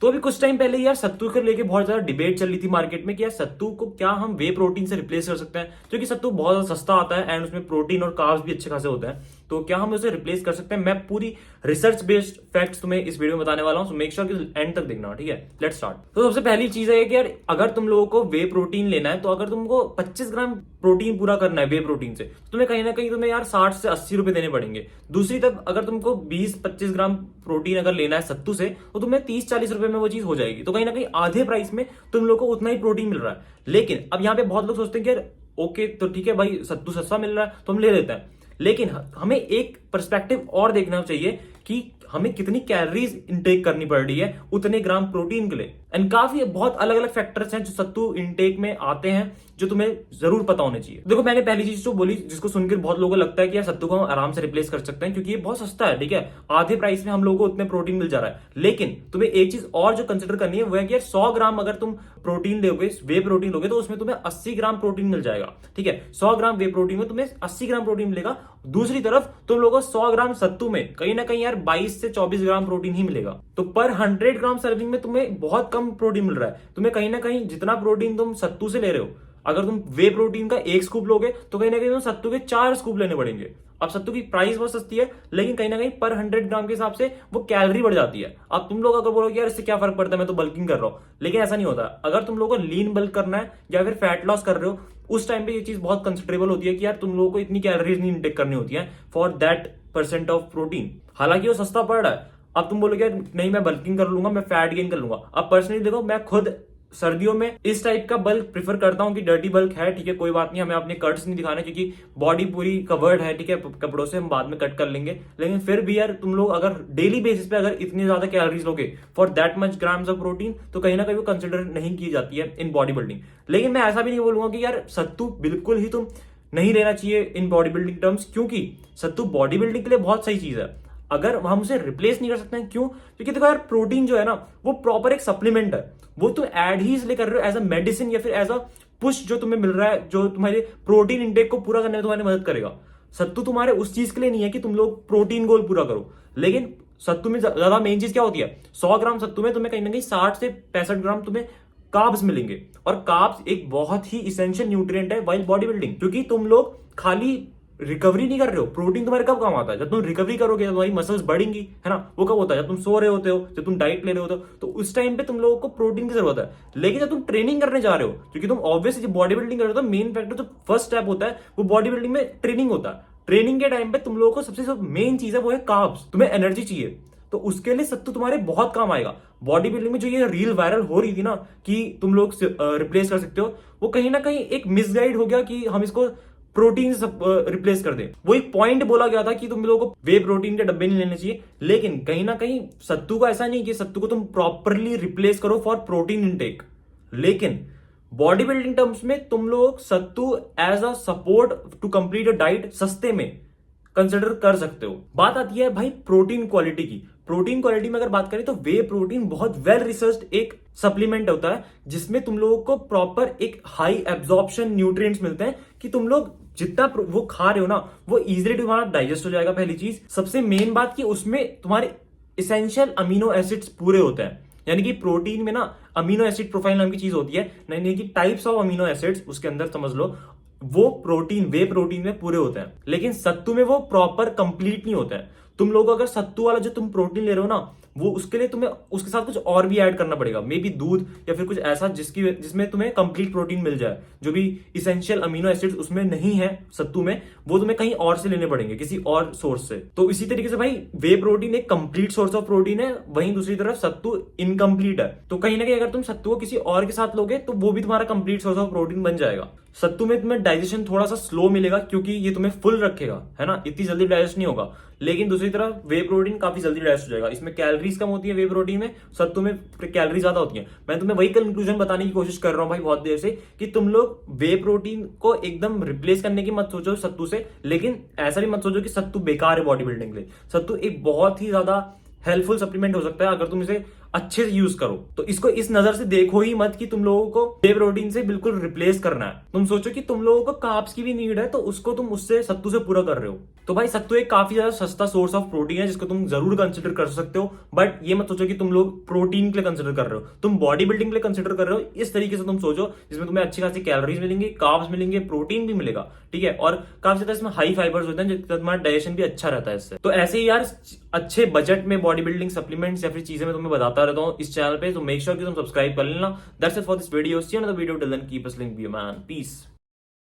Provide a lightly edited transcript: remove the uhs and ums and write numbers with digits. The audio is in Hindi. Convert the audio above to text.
तो अभी कुछ टाइम पहले यार सत्तू को लेके बहुत ज्यादा डिबेट चल रही थी मार्केट में कि यार सत्तू को क्या हम वे प्रोटीन से रिप्लेस कर सकते हैं, क्योंकि सत्तू बहुत ज्यादा सस्ता आता है एंड उसमें प्रोटीन और कार्ब्स भी अच्छे खासे होते हैं। तो क्या हम उसे रिप्लेस कर सकते हैं? मैं पूरी रिसर्च बेस्ड फैक्ट्स तुम्हें इस वीडियो में बताने वाला हूं, सो मेक श्योर कि एंड तक देखना, ठीक है। Let's start. तो सबसे पहली चीज है कि यार अगर तुम लोगों को वे प्रोटीन लेना है, तो अगर तुमको 25 ग्राम प्रोटीन पूरा करना है वे प्रोटीन से, तो तुम्हें कहीं ना कहीं तुम्हें यार 60 से 80 रुपए देने पड़ेंगे। दूसरी तरफ अगर तुमको 20-25 ग्राम प्रोटीन अगर लेना है सत्तू से, तो तुम्हें 30-40 रुपए में वो चीज हो जाएगी। तो कहीं ना कहीं आधे प्राइस में तुम लोग को उतना ही प्रोटीन मिल रहा है। लेकिन अब यहाँ पे बहुत लोग सोचते हैं कि यार ओके तो ठीक है भाई, सत्तू सस्ता मिल रहा है तो हम ले लेते हैं, लेकिन हमें एक पर्सपेक्टिव और देखना चाहिए कि हमें कितनी कैलोरीज इनटेक करनी पड़ रही है उतने ग्राम प्रोटीन के लिए। एंड काफी बहुत अलग अलग फैक्टर्स हैं जो सत्तू इनटेक में आते हैं, जो तुम्हें जरूर पता होने चाहिए। देखो मैंने पहली चीज तो बोली, जिसको सुनकर बहुत लोगों को लगता है कि यार सत्तू को हम आराम से रिप्लेस कर सकते हैं क्योंकि ये बहुत सस्ता है, ठीक है, आधे प्राइस में हम लोगों को उतने प्रोटीन मिल जा रहा है। लेकिन तुम्हें एक चीज और जो कंसिडर करनी है वो है कि यार 100 ग्राम अगर तुम प्रोटीन लोगे, वे प्रोटीन लोगे, तो उसमें तुम्हें 80 ग्राम प्रोटीन मिल जाएगा, ठीक है। 100 ग्राम वे प्रोटीन में तुम्हें 80 ग्राम प्रोटीन मिलेगा। दूसरी तरफ तुम लोगों को 100 ग्राम सत्तू में कहीं ना कहीं यार 22 से 24 ग्राम प्रोटीन ही मिलेगा। तो पर 100 ग्राम सर्विंग में तुम्हें बहुत कम प्रोटीन मिल रहा है। तुम्हें कहीं ना कहीं जितना प्रोटीन तुम सत्तू से ले रहे हो, अगर तुम वे प्रोटीन का 1 स्कूप लोगे तो कहीं ना कहीं तुम सत्तू के 4 स्कूप लेने पड़ेंगे। अब सत्तू की प्राइस बहुत सस्ती है, लेकिन कहीं ना कहीं पर 100 ग्राम के हिसाब से वो कैलोरी बढ़ जाती है। अब तुम लोग अगर बोलोगे यार इससे क्या फर्क पड़ता है, मैं तो बल्किंग कर रहा हूं, लेकिन ऐसा नहीं होता। अगर तुम लोगों को लीन बल्क करना है या फिर फैट लॉस कर रहे हो, उस टाइम पे ये चीज बहुत कंसिडरेबल होती है कि यार तुम लोगों को इतनी कैलोरीज नहीं इंटेक करनी होती है फॉर दैट % ऑफ प्रोटीन। हालांकि वो सस्ता पड़ रहा है। अब तुम बोलोगे नहीं मैं बल्किंग कर लूंगा, मैं फैट गेन कर लूंगा। अब पर्सनली देखो, मैं खुद सर्दियों में इस टाइप का बल्क प्रीफर करता हूं कि डर्टी बल्क है, ठीक है, कोई बात नहीं, हमें अपने कट्स नहीं दिखाने क्योंकि बॉडी पूरी कवर्ड है, ठीक है, कपड़ों से, हम बाद में कट कर लेंगे। लेकिन फिर भी यार तुम लोग अगर डेली बेसिस पे अगर इतनी ज्यादा कैलोरीज लोगे for that much grams of protein, तो कहीं ना कहीं वो कंसिडर नहीं की जाती है इन बॉडी बिल्डिंग। लेकिन मैं ऐसा भी नहीं बोलूंगा कि यार सत्तू बिल्कुल ही तुम नहीं लेना चाहिए इन बॉडी बिल्डिंग टर्म्स, क्योंकि सत्तू बॉडी बिल्डिंग के लिए बहुत सही चीज है। अगर हम उसे रिप्लेस नहीं कर सकते हैं, क्यों? क्योंकि देखो यार प्रोटीन जो है ना वो प्रॉपर एक सप्लीमेंट है, वो तुम ऐड ही इसलिए कर रहे हो एज अ मेडिसिन या फिर एज अ पुश जो तुम्हें मिल रहा है, जो तुम्हारे प्रोटीन इंटेक को पूरा करने में तुम्हारी मदद करेगा। सत्तू तुम्हारे उस चीज के लिए नहीं है कि तुम लोग प्रोटीन गोल पूरा करो। लेकिन सत्तू में ज्यादा मेन चीज क्या होती है, 100 ग्राम सत्तू में तुम्हें कहीं ना कहीं 60 से 65 ग्राम तुम्हें कार्ब्स मिलेंगे। और कार्ब्स एक बहुत ही इसेंशियल न्यूट्रिएंट है वाइल बॉडी बिल्डिंग, क्योंकि तुम लोग खाली रिकवरी नहीं कर रहे हो। प्रोटीन तुम्हारे कब काम आता है? जब तुम रिकवरी करोगे, जब तुम्हारी मसल्स बढ़ेंगी, है ना। वो कब होता है? जब तुम सो रहे होते हो, जब तुम डाइट ले रहे होते हो, तो उस टाइम पे तुम लोगों को प्रोटीन की जरूरत है। लेकिन जब तुम ट्रेनिंग करने जा रहे हो, क्योंकि तुम ऑब्वियसली जब बॉडी बिल्डिंग कर रहे हो, तो मेन फैक्टर जो फर्स्ट स्टेप होता है वो बॉडी बिल्डिंग में ट्रेनिंग होता है। ट्रेनिंग के टाइम पे तुम लोगों को सबसे मेन चीज है वो है कार्ब्स। तुम्हें एनर्जी चाहिए, तो उसके लिए सत्तू तुम्हारे बहुत काम आएगा। बॉडी बिल्डिंग में जो ये रील वायरल हो रही थी ना कि तुम लोग रिप्लेस कर सकते हो, वो कहीं ना कहीं एक मिसगाइड हो गया कि हम इसको प्रोटीन से रिप्लेस कर दे। वो एक पॉइंट बोला गया था कि तुम लोगों को वे प्रोटीन के डब्बे नहीं लेने चाहिए। लेकिन कहीं ना कहीं सत्तू का ऐसा नहीं कि सत्तू को तुम प्रॉपरली रिप्लेस करो फॉर प्रोटीन इनटेक। लेकिन बॉडी बिल्डिंग टर्म्स में तुम लोग सत्तू as a support to complete a diet सस्ते में कंसिडर कर सकते हो। बात आती है भाई प्रोटीन क्वालिटी की। प्रोटीन क्वालिटी में अगर बात करें तो वे प्रोटीन बहुत वेल रिसर्च्ड एक सप्लीमेंट होता है, जिसमें तुम लोगों को प्रॉपर एक हाई एब्जॉर्प्शन न्यूट्रिएंट्स मिलते हैं कि तुम लोग जितना वो खा रहे हो ना वो इजीली तुम्हारा डाइजेस्ट हो जाएगा। पहली चीज, सबसे मेन बात कि उसमें तुम्हारे इसेंशियल अमीनो एसिड्स पूरे होते हैं। यानी कि प्रोटीन में ना अमीनो एसिड प्रोफाइल नाम की चीज होती है, नहीं कि टाइप्स ऑफ अमीनो एसिड्स उसके अंदर समझ लो, वो प्रोटीन वे प्रोटीन में पूरे होते हैं। लेकिन सत्तू में वो प्रॉपर कंप्लीट नहीं होता है। तुम लोग अगर सत्तू वाला जो तुम प्रोटीन ले रहे हो ना, वो उसके लिए तुम्हें उसके साथ कुछ और भी ऐड करना पड़ेगा, मे बी दूध या फिर कुछ ऐसा जिसमें तुम्हें कंप्लीट प्रोटीन मिल जाए। जो भी इसेंशियल अमीनो एसिड्स उसमें नहीं है सत्तू में, वो तुम्हें कहीं और से लेने पड़ेंगे, किसी और सोर्स से। तो इसी तरीके से भाई वे प्रोटीन एक कंप्लीट सोर्स ऑफ प्रोटीन है, वहीं दूसरी तरफ सत्तू इनकम्प्लीट है। तो कहीं ना कहीं अगर तुम सत्तू को किसी और के साथ लोगे तो वो भी तुम्हारा कंप्लीट सोर्स ऑफ प्रोटीन बन जाएगा। सत्तू में तुम्हें डाइजेशन थोड़ा सा स्लो मिलेगा क्योंकि ये तुम्हें फुल रखेगा, है ना, इतनी जल्दी डाइजेस्ट नहीं होगा। लेकिन दूसरी तरफ वे प्रोटीन काफी जल्दी डाइजेस्ट हो जाएगा। इसमें कैलोरीज कम होती है वे प्रोटीन में, सत्तू में कैलोरी ज्यादा होती है। मैं तुम्हें वही कंक्लूजन बताने की कोशिश कर रहा हूं भाई बहुत देर से कि तुम लोग वे प्रोटीन को एकदम रिप्लेस करने की मत सोचो सत्तू से। लेकिन ऐसा भी मत सोचो कि सत्तू बेकार है बॉडी बिल्डिंग के लिए। सत्तू एक बहुत ही ज्यादा हेल्पफुल सप्लीमेंट हो सकता है अगर तुम इसे अच्छे से यूज करो। तो इसको इस नजर से देखो ही मत कि तुम लोगों को वे प्रोटीन से बिल्कुल रिप्लेस करना है। तुम सोचो कि तुम लोगों को कार्ब्स की भी नीड है, तो उसको तुम उससे सत्तू से पूरा कर रहे हो। तो भाई सत्तू एक काफी ज्यादा सस्ता सोर्स ऑफ प्रोटीन है जिसको तुम जरूर कंसिडर कर सकते हो, बट ये मत सोचो कि तुम लोग प्रोटीन के लिए कंसिडर कर रहे हो, तुम बॉडी बिल्डिंग के लिए कंसिडर कर रहे हो। इस तरीके से तुम सोचो जिसमें तुम्हें अच्छी खासी कैलोरीज मिलेंगी, कार्ब्स मिलेंगे, प्रोटीन भी मिलेगा, ठीक है, और काफी ज्यादा इसमें हाई फाइबर्स होते हैं जिससे तुम्हारा डाइजेशन भी अच्छा रहता है इससे। तो ऐसे ही यार अच्छे बजट में बॉडी बिल्डिंग सप्लीमेंट्स या फिर चीजें मैं तुम्हें बताता रहता हूँ इस चैनल पे, तो मेक श्योर कि तुम सब्सक्राइब कर लेना। That's it for this video, see you in the video, till then keep us link be man, piece.